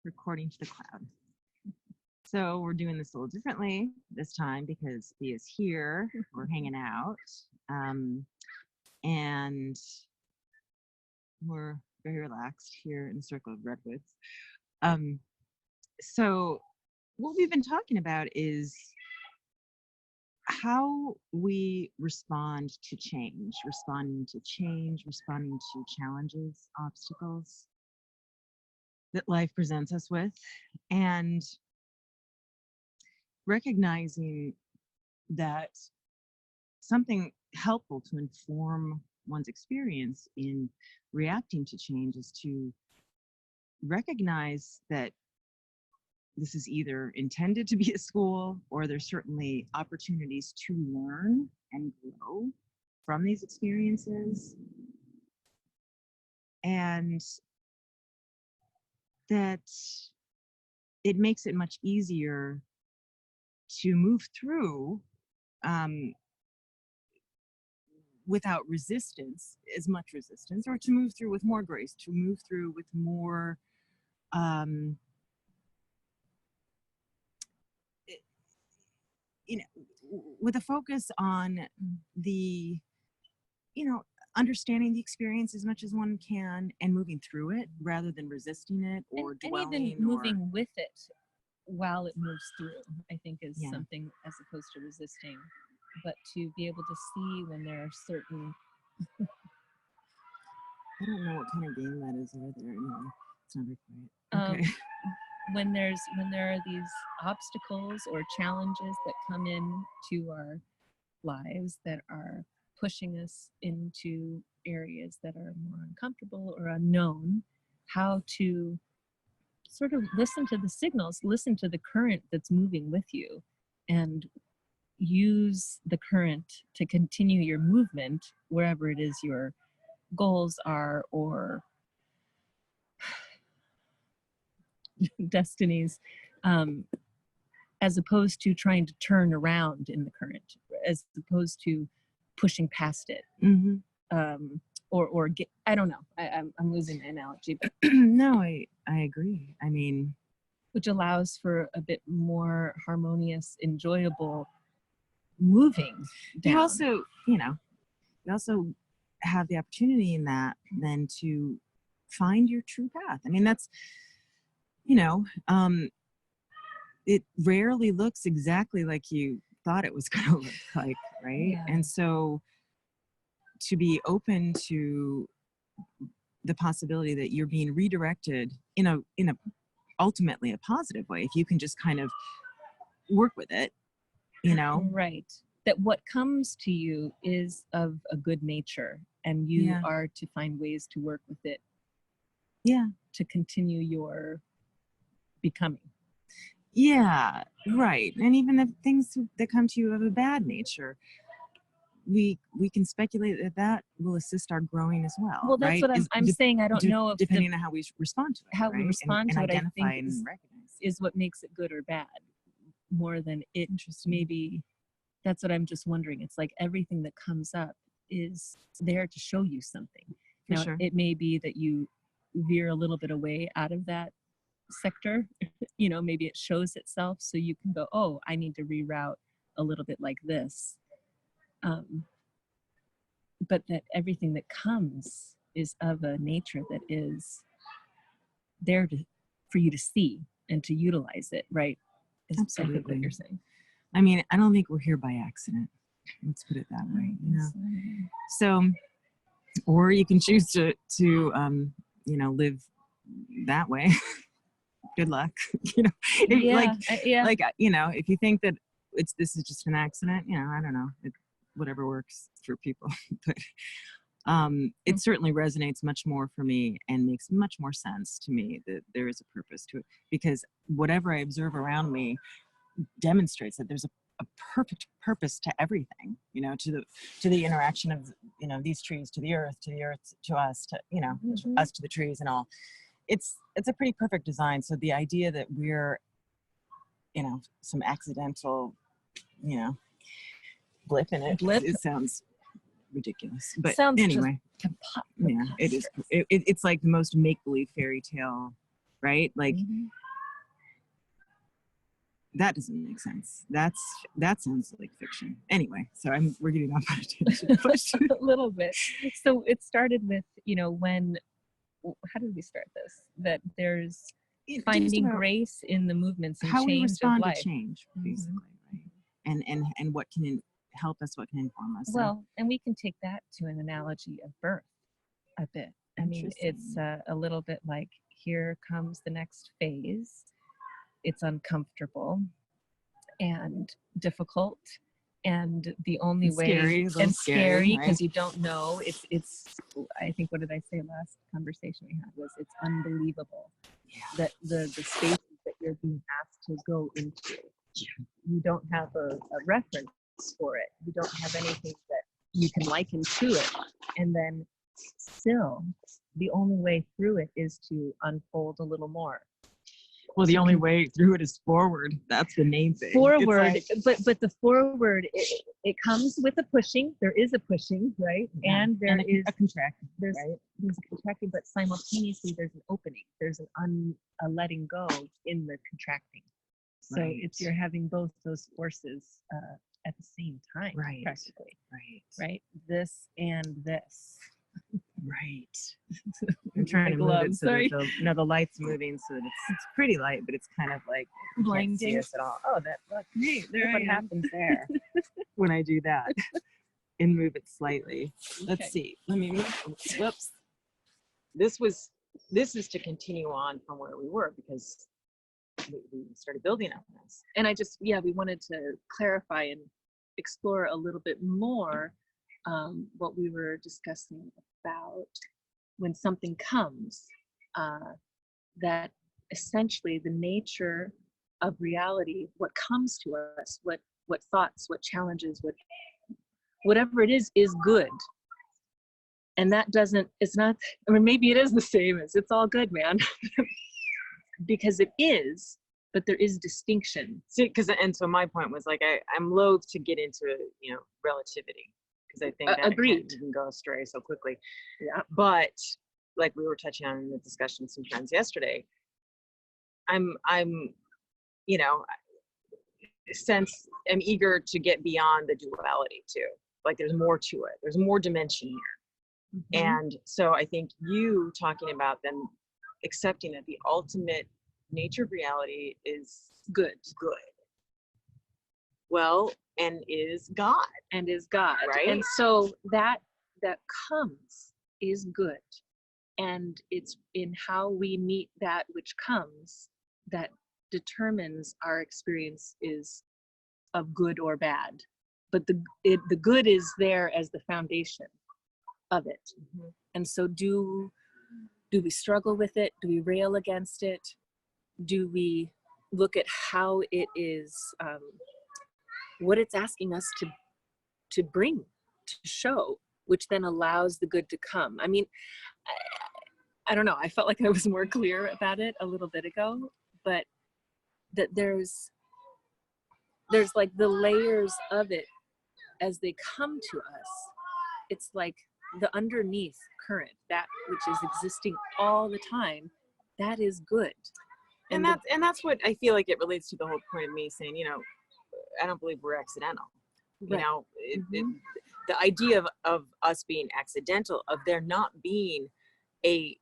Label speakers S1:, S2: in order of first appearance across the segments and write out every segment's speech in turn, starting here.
S1: Recording to the cloud. So we're doing this a little differently this time because Thea's here. We're hanging out. And we're very relaxed here in the Circle of Redwoods. So what we've been talking about is how we respond to change, responding to challenges, obstacles that life presents us with, and recognizing that something helpful to inform one's experience in reacting to change is to recognize that this is either intended to be a school, or there's certainly opportunities to learn and grow from these experiences, and that it makes it much easier to move through without resistance, as much resistance, or to move through with more grace, to move through with more with a focus on the, understanding the experience as much as one can and moving through it rather than resisting it or dwelling.
S2: And even moving with it while it moves through, I think is something as opposed to resisting. But to be able to see when there are certain...
S1: I don't know what kind of game that is over there anymore. It's not very quiet. Okay.
S2: When there are these obstacles or challenges that come into our lives that are pushing us into areas that are more uncomfortable or unknown, how to sort of listen to the signals, listen to the current that's moving with you, and use the current to continue your movement wherever it is your goals are or destinies, as opposed to trying to turn around in the current, as opposed to pushing past it. Or get, I don't know, I'm losing the analogy, but
S1: no, I agree. I mean,
S2: which allows for a bit more harmonious, enjoyable moving down.
S1: You also have the opportunity in that then to find your true path. I mean, that's, it rarely looks exactly like you thought it was going to look like, right?
S2: Yeah.
S1: And so to be open to the possibility that you're being redirected in a ultimately a positive way, if you can just kind of work with it,
S2: Right. That what comes to you is of a good nature, and you are to find ways to work with it.
S1: Yeah.
S2: To continue your becoming.
S1: Yeah, right. And even the things that come to you of a bad nature, we can speculate that will assist our growing as well.
S2: Well, that's
S1: right?
S2: what I'm saying. I don't know if
S1: depending on how we respond to it.
S2: How
S1: right?
S2: we respond
S1: and
S2: to it, I
S1: identify
S2: think,
S1: and recognize
S2: is what makes it good or bad, more than it. Maybe that's what I'm just wondering. It's like everything that comes up is there to show you something.
S1: For
S2: now,
S1: sure.
S2: It may be that you veer a little bit away out of that sector. Maybe it shows itself, so you can go, oh, I need to reroute a little bit like this. But that everything that comes is of a nature that is there for you to see and to utilize it, right? Is
S1: Absolutely.
S2: I think what you're saying.
S1: I mean, I don't think we're here by accident. Let's put it that way. So, or you can choose to live that way. Good luck. If you think that this is just an accident, I don't know, whatever works for people. But it certainly resonates much more for me and makes much more sense to me that there is a purpose to it, because whatever I observe around me demonstrates that there's a perfect purpose to everything, to the interaction of, these trees to the earth to us, to, us to the trees and all. It's a pretty perfect design. So the idea that we're, some accidental, blip in it, it sounds ridiculous. But anyway, it is. It's like the most make-believe fairy tale right? Like
S2: Mhm.
S1: that doesn't make sense. That sounds like fiction. Anyway, so we're getting off on a tangent.
S2: A little bit. So it started with, how did we start this? That there's
S1: Just
S2: finding
S1: about
S2: grace in the movements and
S1: how we
S2: change of
S1: respond to
S2: life.
S1: change,
S2: Mhm.
S1: basically, right? And what can help us, what can inform us.
S2: Well, and we can take that to an analogy of birth a bit. I mean, it's
S1: Interesting.
S2: a little bit like, here comes the next phase. It's uncomfortable and difficult, and the only
S1: And
S2: way
S1: scary, a little
S2: and
S1: scary,
S2: scary
S1: right?
S2: because you don't know. It's I think, what did I say last conversation we had was, it's unbelievable that the spaces that you're being asked to go into, you don't have a reference for it. You don't have anything that you can liken to it. And then still, the only way through it is to unfold a little more.
S1: Well, the only way through it is forward. That's the main thing.
S2: Forward,
S1: It's like,
S2: but the forward, it comes with a pushing. There is a pushing, right?
S1: yeah.
S2: And there is
S1: a contraction,
S2: there's
S1: right?
S2: there's a contracting, but simultaneously there's an opening. There's a letting go in the contracting. So
S1: Right.
S2: it's, you're having both those forces at the same time,
S1: Right.
S2: practically,
S1: Right.
S2: right? This and this.
S1: Right. I'm trying to move it so that the light's moving so that it's pretty light, but it's kind of like you can't see
S2: Blinding.
S1: us at all. Oh, look,
S2: Hey, there
S1: look what
S2: I am.
S1: happens there when I do that and move it slightly. Let's
S2: Okay.
S1: see. Let me move. Whoops. This is to continue on from where we were, because we started building on this.
S2: And we wanted to clarify and explore a little bit more what we were discussing about when something comes, that essentially the nature of reality, what comes to us, what thoughts, what challenges, whatever it is good. And that it's not, I mean, maybe it is the same as it's all good, man. Because it is, but there is distinction.
S1: See, so my point was like, I'm loath to get into relativity, because I think that
S2: Agreed.
S1: you can go astray so quickly.
S2: Yeah.
S1: But like we were touching on in the discussion some friends yesterday, I'm eager to get beyond the duality too. Like there's more to it. There's more dimension here.
S2: Mm-hmm.
S1: And so I think you talking about them accepting that the ultimate nature of reality is good. Well, and is God.
S2: Right? And so that comes is good. And it's in how we meet that which comes that determines our experience is of good or bad. But the good is there as the foundation of it.
S1: Mm-hmm.
S2: And so do we struggle with it? Do we rail against it? Do we look at how it is, what it's asking us to bring, to show, which then allows the good to come? I mean, I don't know. I felt like I was more clear about it a little bit ago, but that there's like the layers of it as they come to us. It's like the underneath current, that which is existing all the time, that is good.
S1: And that's what I feel like it relates to the whole point of me saying, I don't believe we're accidental.
S2: Right.
S1: The idea of us being accidental, of there not being an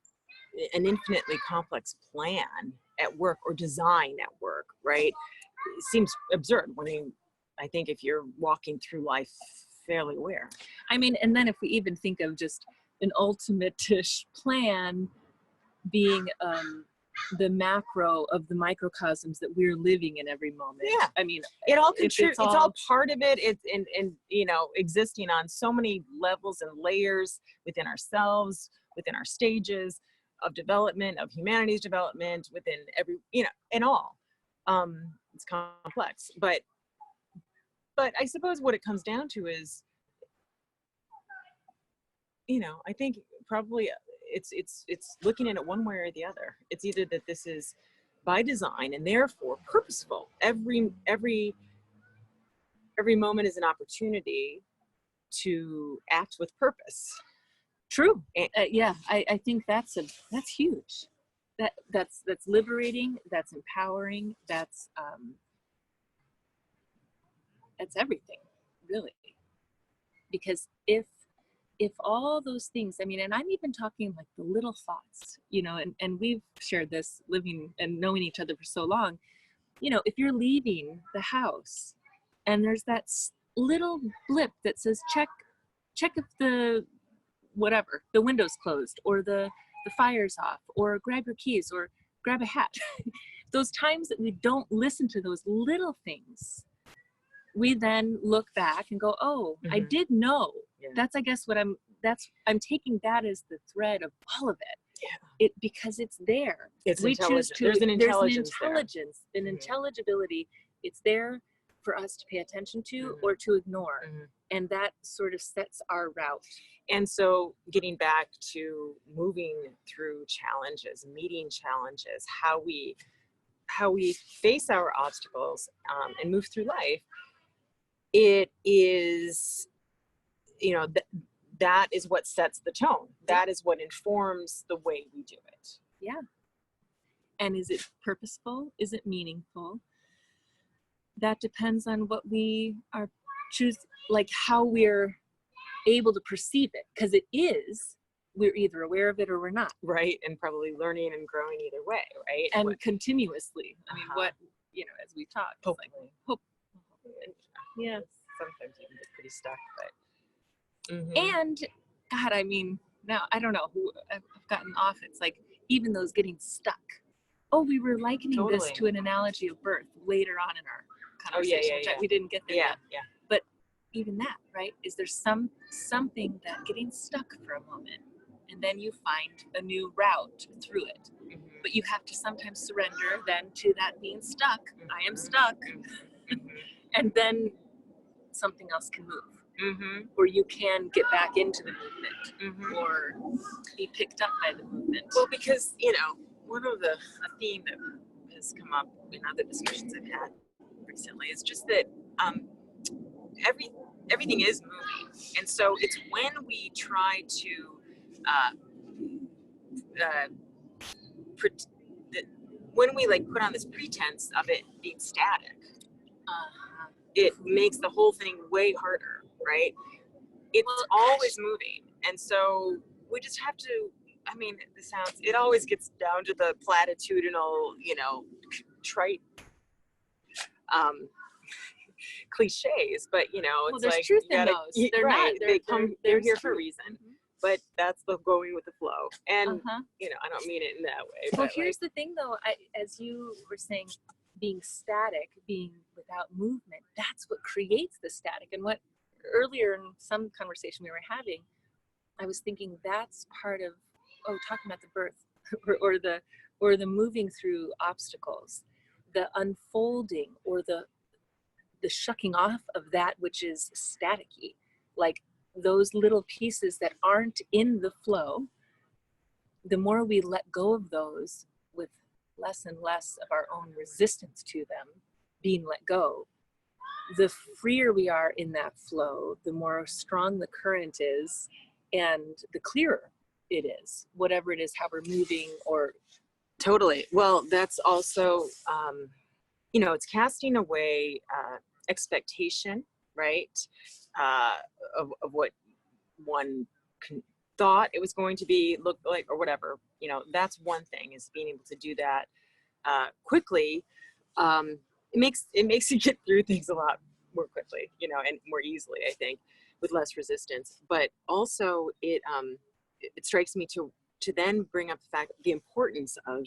S1: infinitely complex plan at work or design at work, right? It seems absurd when I think if you're walking through life fairly aware.
S2: I mean, and then if we even think of just an ultimate-ish plan being the macro of the microcosms that we're living in every moment.
S1: Yeah.
S2: I mean,
S1: it all contributes. It's all part of it. It's in existing on so many levels and layers within ourselves, within our stages of development, of humanity's development, within every, and all. It's complex, but I suppose what it comes down to is, I think probably it's looking at it one way or the other. It's either that this is by design and therefore purposeful. Every moment is an opportunity to act with purpose.
S2: True. Yeah, I think that's huge. that's liberating, that's empowering, that's everything, really. Because if all those things, I mean, and I'm even talking like the little thoughts, you know, and we've shared this living and knowing each other for so long, you know, if you're leaving the house and there's that little blip that says check if the whatever, the window's closed, or the fire's off, or grab your keys, or grab a hat. Those times that we don't listen to those little things, we then look back and go, oh, I did know.
S1: Yeah.
S2: That's, I guess, I'm taking that as the thread of all of it.
S1: Yeah.
S2: because it's there.
S1: It's
S2: We choose to,
S1: there's an intelligence
S2: an intelligibility. It's there for us to pay attention to or to ignore. And that sort of sets our route.
S1: And so getting back to moving through challenges, meeting challenges, how we face our obstacles and move through life, it is, you know, that is what sets the tone. That is what informs the way we do it.
S2: Yeah. And is it purposeful? Is it meaningful? That depends on what we are like how we're able to perceive it. Because it is, we're either aware of it or we're not.
S1: Right. And probably learning and growing either way, right?
S2: And continuously. I mean, what, you know, as we talk.
S1: Hopefully.
S2: Like, hope. Yeah.
S1: Sometimes you can get pretty stuck, but.
S2: And God, I mean, now I don't know who I've gotten off. It's like even those getting stuck. Oh, we were likening this to an analogy of birth later on in our conversation. We didn't get there yet. Yeah. But even that, right? Is there something that getting stuck for a moment, and then you find a new route through it. But you have to sometimes surrender then to that being stuck. I am stuck. And then something else can move. Or you can get back into the movement or be picked up by the movement.
S1: Well, because, you know, a theme that has come up in other discussions I've had recently is just that everything is moving. And so it's when we try to when we like put on this pretense of it being static, it makes the whole thing way harder, right? It's always moving. And so we just have to, I mean, it always gets down to the platitudinal, you know, trite cliches, but you know, it's
S2: there's
S1: like
S2: truth in those.
S1: They're here for a reason. But that's the going with the flow. And you know, I don't mean it in that way.
S2: Well, here's the thing though, as you were saying, being static, being without movement, that's what creates the static. And what earlier in some conversation we were having, I was thinking that's part of talking about the birth or the moving through obstacles, the unfolding or the shucking off of that which is staticky, like those little pieces that aren't in the flow. The more we let go of those with less and less of our own resistance to them being let go, the freer we are in that flow, the more strong the current is and the clearer it is, whatever it is, how we're moving or.
S1: Totally. Well, that's also, you know, it's casting away expectation, right? Of what one thought it was going to be, look like, or whatever. You know, that's one thing, is being able to do that quickly. It makes you get through things a lot more quickly, you know, and more easily, I think, with less resistance. But also it strikes me to then bring up the importance of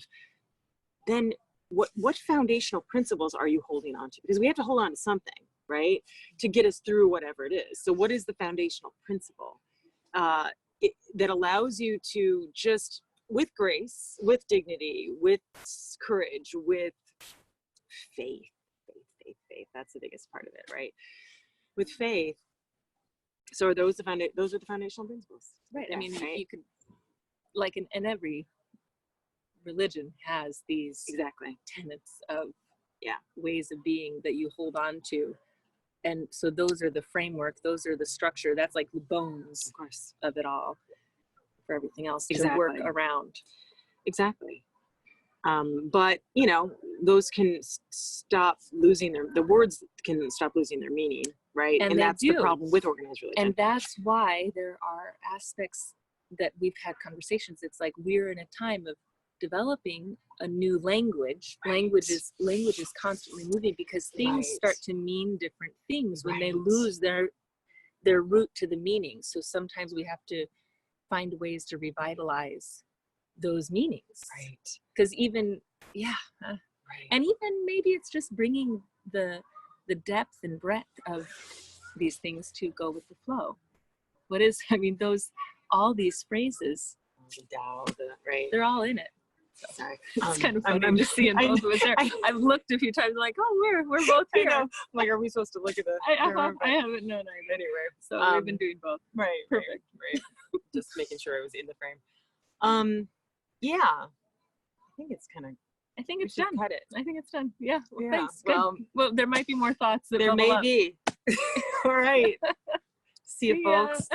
S1: then what foundational principles are you holding on to? Because we have to hold on to something, right, to get us through whatever it is. So what is the foundational principle that allows you to just, with grace, with dignity, with courage, with faith, that's the biggest part of it, right? With faith. So those are the foundational principles.
S2: Right. I mean, you could, like in every religion has these tenets of ways of being that you hold on to. And so those are the framework, those are the structure, that's like the bones,
S1: of course,
S2: of it all for everything else to work around.
S1: Exactly. But you know, those can stop losing the words can stop losing their meaning, right?
S2: And
S1: And
S2: they
S1: that's the
S2: do.
S1: problem with organized religion.
S2: And that's why there are aspects that we've had conversations. It's like we're in a time of developing a new language.
S1: Right.
S2: Language is constantly moving because things
S1: Right.
S2: start to mean different things when they
S1: Right.
S2: lose their root to the meaning. So sometimes we have to find ways to revitalize those meanings.
S1: Right.
S2: Because even
S1: Right.
S2: and even maybe it's just bringing the depth and breadth of these things to go with the flow. What is, I mean, all these phrases,
S1: The Tao, right.
S2: they're all in it. So
S1: Sorry.
S2: it's kind of funny
S1: I'm
S2: to see in
S1: I
S2: both of us there. I've looked a few times like, oh, we're both
S1: I
S2: here.
S1: know. Like, are we supposed to look at the
S2: I haven't known either.
S1: anyway.
S2: So we've been doing both.
S1: Right.
S2: Perfect.
S1: Right. Just making sure it was in the frame. Yeah. I think it's kind of
S2: I think
S1: we
S2: it's
S1: should
S2: done.
S1: cut it.
S2: I think it's done. Yeah. Well,
S1: Yeah,
S2: thanks. Good.
S1: well-
S2: Well, there might be more thoughts that
S1: There
S2: bubble
S1: may
S2: up.
S1: be. All right. See you,
S2: See ya.
S1: folks.